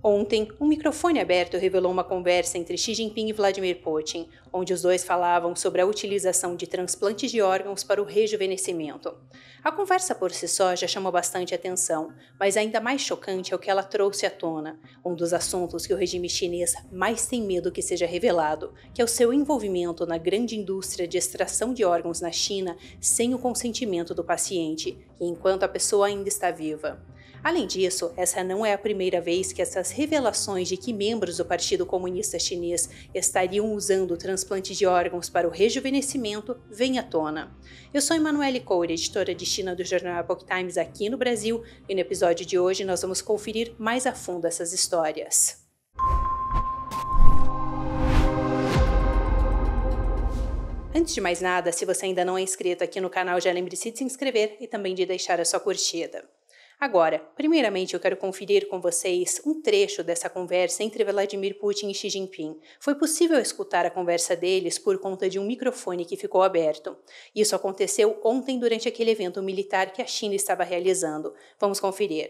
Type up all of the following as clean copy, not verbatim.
Ontem, um microfone aberto revelou uma conversa entre Xi Jinping e Vladimir Putin, onde os dois falavam sobre a utilização de transplantes de órgãos para o rejuvenescimento. A conversa por si só já chamou bastante atenção, mas ainda mais chocante é o que ela trouxe à tona, um dos assuntos que o regime chinês mais tem medo que seja revelado, que é o seu envolvimento na grande indústria de extração de órgãos na China sem o consentimento do paciente, e enquanto a pessoa ainda está viva. Além disso, essa não é a primeira vez que essas revelações de que membros do Partido Comunista Chinês estariam usando transplantes de órgãos para o rejuvenescimento vêm à tona. Eu sou Emanuele Coure, editora de China do jornal Epoch Times aqui no Brasil, e no episódio de hoje nós vamos conferir mais a fundo essas histórias. Antes de mais nada, se você ainda não é inscrito aqui no canal, já lembre-se de se inscrever e também de deixar a sua curtida. Agora, primeiramente eu quero conferir com vocês um trecho dessa conversa entre Vladimir Putin e Xi Jinping. Foi possível escutar a conversa deles por conta de um microfone que ficou aberto. Isso aconteceu ontem durante aquele evento militar que a China estava realizando. Vamos conferir.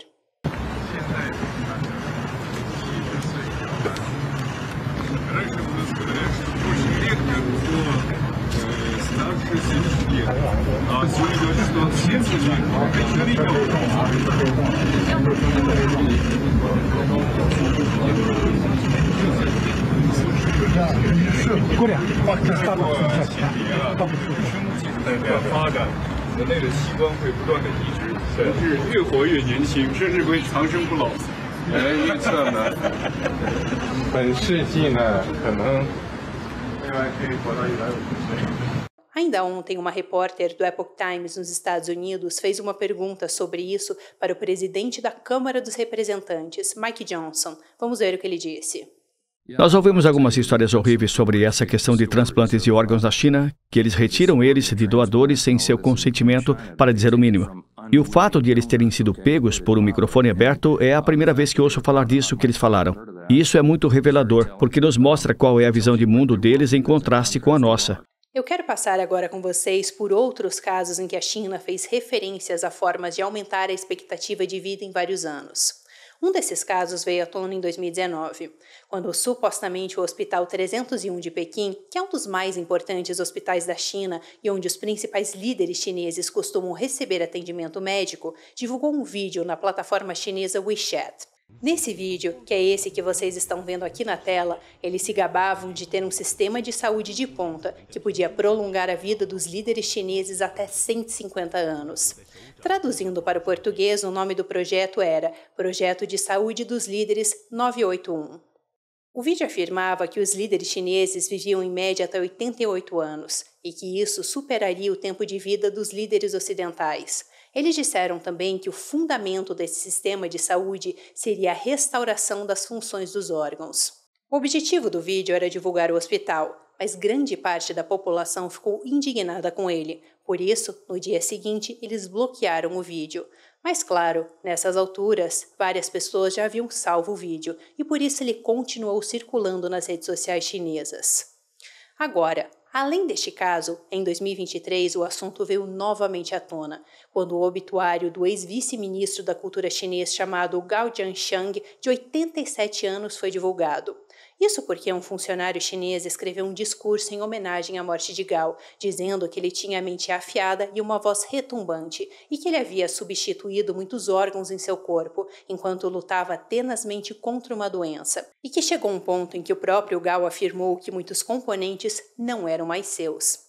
Ainda ontem, uma repórter do Epoch Times nos Estados Unidos fez uma pergunta sobre isso para o presidente da Câmara dos Representantes, Mike Johnson. Vamos ver o que ele disse. Nós ouvimos algumas histórias horríveis sobre essa questão de transplantes de órgãos na China, que eles retiram eles de doadores sem seu consentimento, para dizer o mínimo. E o fato de eles terem sido pegos por um microfone aberto é a primeira vez que ouço falar disso que eles falaram. E isso é muito revelador, porque nos mostra qual é a visão de mundo deles em contraste com a nossa. Eu quero passar agora com vocês por outros casos em que a China fez referências a formas de aumentar a expectativa de vida em vários anos. Um desses casos veio à tona em 2019, quando supostamente o Hospital 301 de Pequim, que é um dos mais importantes hospitais da China e onde os principais líderes chineses costumam receber atendimento médico, divulgou um vídeo na plataforma chinesa WeChat. Nesse vídeo, que é esse que vocês estão vendo aqui na tela, eles se gabavam de ter um sistema de saúde de ponta que podia prolongar a vida dos líderes chineses até 150 anos. Traduzindo para o português, o nome do projeto era Projeto de Saúde dos Líderes 981. O vídeo afirmava que os líderes chineses viviam em média até 88 anos e que isso superaria o tempo de vida dos líderes ocidentais. Eles disseram também que o fundamento desse sistema de saúde seria a restauração das funções dos órgãos. O objetivo do vídeo era divulgar o hospital, mas grande parte da população ficou indignada com ele. Por isso, no dia seguinte, eles bloquearam o vídeo. Mas claro, nessas alturas, várias pessoas já haviam salvo o vídeo e por isso ele continuou circulando nas redes sociais chinesas. Agora, além deste caso, em 2023 o assunto veio novamente à tona, quando o obituário do ex-vice-ministro da cultura chinês chamado Gao Jiansheng, de 87 anos, foi divulgado. Isso porque um funcionário chinês escreveu um discurso em homenagem à morte de Gao, dizendo que ele tinha a mente afiada e uma voz retumbante, e que ele havia substituído muitos órgãos em seu corpo, enquanto lutava tenazmente contra uma doença, e que chegou um ponto em que o próprio Gao afirmou que muitos componentes não eram mais seus.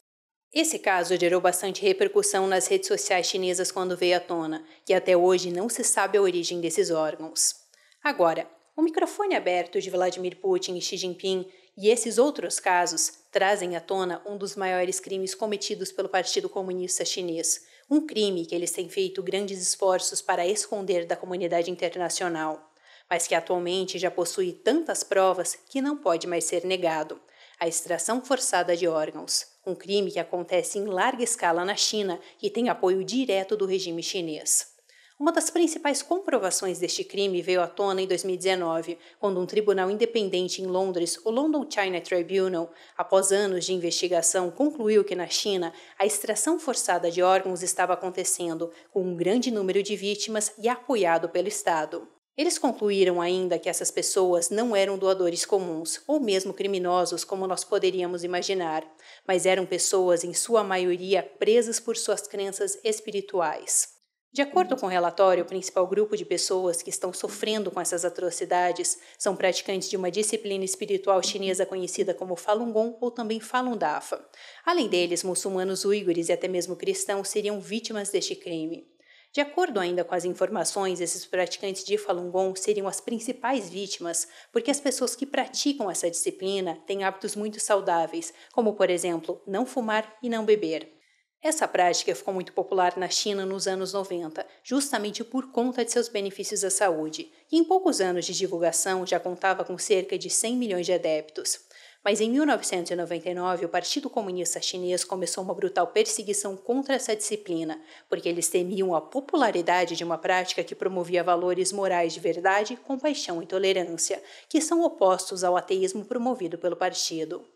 Esse caso gerou bastante repercussão nas redes sociais chinesas quando veio à tona, que até hoje não se sabe a origem desses órgãos. Agora, o microfone aberto de Vladimir Putin e Xi Jinping e esses outros casos trazem à tona um dos maiores crimes cometidos pelo Partido Comunista Chinês, um crime que eles têm feito grandes esforços para esconder da comunidade internacional, mas que atualmente já possui tantas provas que não pode mais ser negado: a extração forçada de órgãos, um crime que acontece em larga escala na China e tem apoio direto do regime chinês. Uma das principais comprovações deste crime veio à tona em 2019, quando um tribunal independente em Londres, o London China Tribunal, após anos de investigação, concluiu que na China a extração forçada de órgãos estava acontecendo, com um grande número de vítimas e apoiado pelo Estado. Eles concluíram ainda que essas pessoas não eram doadores comuns, ou mesmo criminosos como nós poderíamos imaginar, mas eram pessoas, em sua maioria, presas por suas crenças espirituais. De acordo com o relatório, o principal grupo de pessoas que estão sofrendo com essas atrocidades são praticantes de uma disciplina espiritual chinesa conhecida como Falun Gong ou também Falun Dafa. Além deles, muçulmanos uigures e até mesmo cristãos seriam vítimas deste crime. De acordo ainda com as informações, esses praticantes de Falun Gong seriam as principais vítimas, porque as pessoas que praticam essa disciplina têm hábitos muito saudáveis, como, por exemplo, não fumar e não beber. Essa prática ficou muito popular na China nos anos 90, justamente por conta de seus benefícios à saúde, e em poucos anos de divulgação já contava com cerca de 100 milhões de adeptos. Mas em 1999, o Partido Comunista Chinês começou uma brutal perseguição contra essa disciplina, porque eles temiam a popularidade de uma prática que promovia valores morais de verdade, compaixão e tolerância, que são opostos ao ateísmo promovido pelo partido.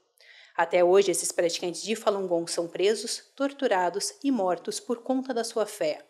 Até hoje, esses praticantes de Falun Gong são presos, torturados e mortos por conta da sua fé.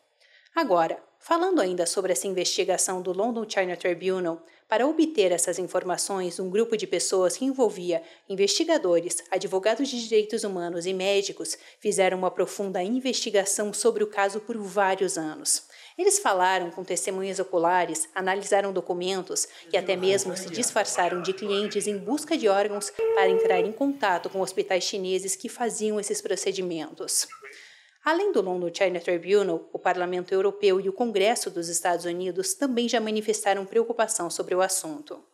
Agora, falando ainda sobre essa investigação do London China Tribunal, para obter essas informações, um grupo de pessoas que envolvia investigadores, advogados de direitos humanos e médicos fizeram uma profunda investigação sobre o caso por vários anos. Eles falaram com testemunhas oculares, analisaram documentos e até mesmo se disfarçaram de clientes em busca de órgãos para entrar em contato com hospitais chineses que faziam esses procedimentos. Além do London China Tribunal, o Parlamento Europeu e o Congresso dos Estados Unidos também já manifestaram preocupação sobre o assunto.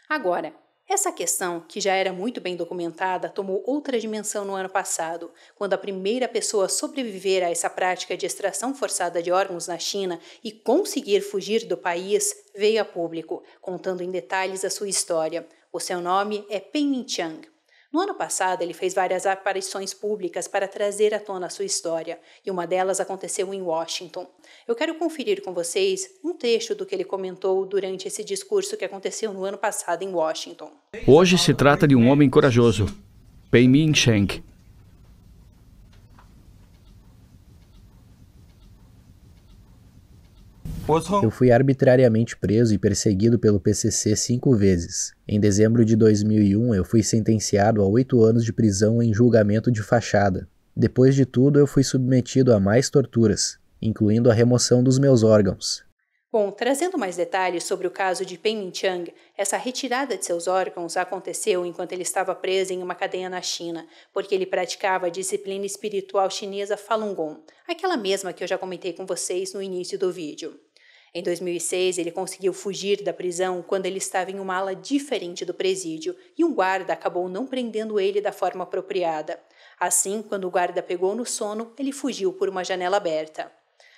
Agora, essa questão, que já era muito bem documentada, tomou outra dimensão no ano passado, quando a primeira pessoa a sobreviver a essa prática de extração forçada de órgãos na China e conseguir fugir do país veio a público, contando em detalhes a sua história. O seu nome é Peng Chang. No ano passado, ele fez várias aparições públicas para trazer à tona a sua história, e uma delas aconteceu em Washington. Eu quero conferir com vocês um trecho do que ele comentou durante esse discurso que aconteceu no ano passado em Washington. Hoje se trata de um homem corajoso, Peng Chang. Eu fui arbitrariamente preso e perseguido pelo PCC 5 vezes. Em dezembro de 2001, eu fui sentenciado a 8 anos de prisão em julgamento de fachada. Depois de tudo, eu fui submetido a mais torturas, incluindo a remoção dos meus órgãos. Bom, trazendo mais detalhes sobre o caso de Peng Chang, essa retirada de seus órgãos aconteceu enquanto ele estava preso em uma cadeia na China, porque ele praticava a disciplina espiritual chinesa Falun Gong, aquela mesma que eu já comentei com vocês no início do vídeo. Em 2006, ele conseguiu fugir da prisão quando ele estava em uma ala diferente do presídio e um guarda acabou não prendendo ele da forma apropriada. Assim, quando o guarda pegou no sono, ele fugiu por uma janela aberta.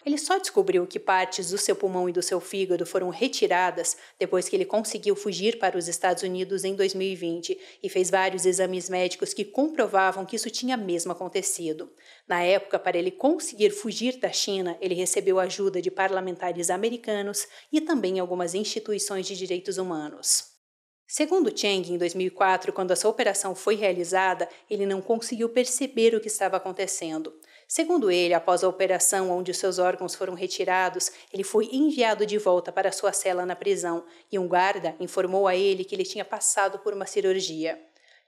Ele só descobriu que partes do seu pulmão e do seu fígado foram retiradas depois que ele conseguiu fugir para os Estados Unidos em 2020 e fez vários exames médicos que comprovavam que isso tinha mesmo acontecido. Na época, para ele conseguir fugir da China, ele recebeu ajuda de parlamentares americanos e também algumas instituições de direitos humanos. Segundo Chang, em 2004, quando essa operação foi realizada, ele não conseguiu perceber o que estava acontecendo. Segundo ele, após a operação onde seus órgãos foram retirados, ele foi enviado de volta para sua cela na prisão e um guarda informou a ele que ele tinha passado por uma cirurgia.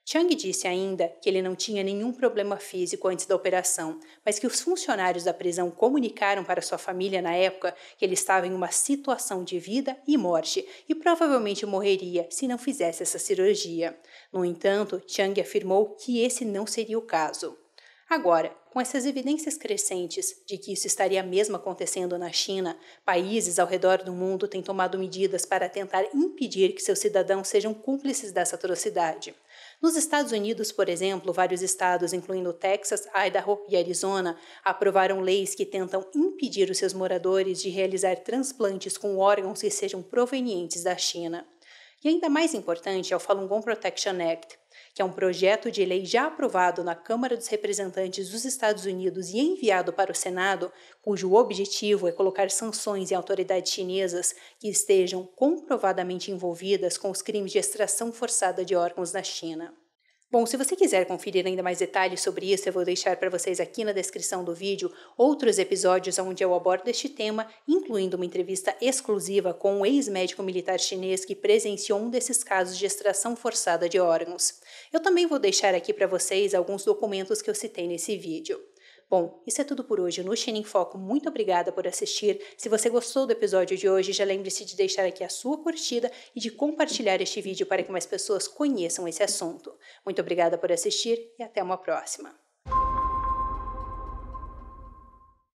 Chang disse ainda que ele não tinha nenhum problema físico antes da operação, mas que os funcionários da prisão comunicaram para sua família na época que ele estava em uma situação de vida e morte e provavelmente morreria se não fizesse essa cirurgia. No entanto, Chang afirmou que esse não seria o caso. Agora, com essas evidências crescentes de que isso estaria mesmo acontecendo na China, países ao redor do mundo têm tomado medidas para tentar impedir que seus cidadãos sejam cúmplices dessa atrocidade. Nos Estados Unidos, por exemplo, vários estados, incluindo Texas, Idaho e Arizona, aprovaram leis que tentam impedir os seus moradores de realizar transplantes com órgãos que sejam provenientes da China. E ainda mais importante é o Falun Gong Protection Act, que é um projeto de lei já aprovado na Câmara dos Representantes dos Estados Unidos e enviado para o Senado, cujo objetivo é colocar sanções em autoridades chinesas que estejam comprovadamente envolvidas com os crimes de extração forçada de órgãos na China. Bom, se você quiser conferir ainda mais detalhes sobre isso, eu vou deixar para vocês aqui na descrição do vídeo outros episódios onde eu abordo este tema, incluindo uma entrevista exclusiva com um ex-médico militar chinês que presenciou um desses casos de extração forçada de órgãos. Eu também vou deixar aqui para vocês alguns documentos que eu citei nesse vídeo. Bom, isso é tudo por hoje no China em Foco. Muito obrigada por assistir. Se você gostou do episódio de hoje, já lembre-se de deixar aqui a sua curtida e de compartilhar este vídeo para que mais pessoas conheçam esse assunto. Muito obrigada por assistir e até uma próxima.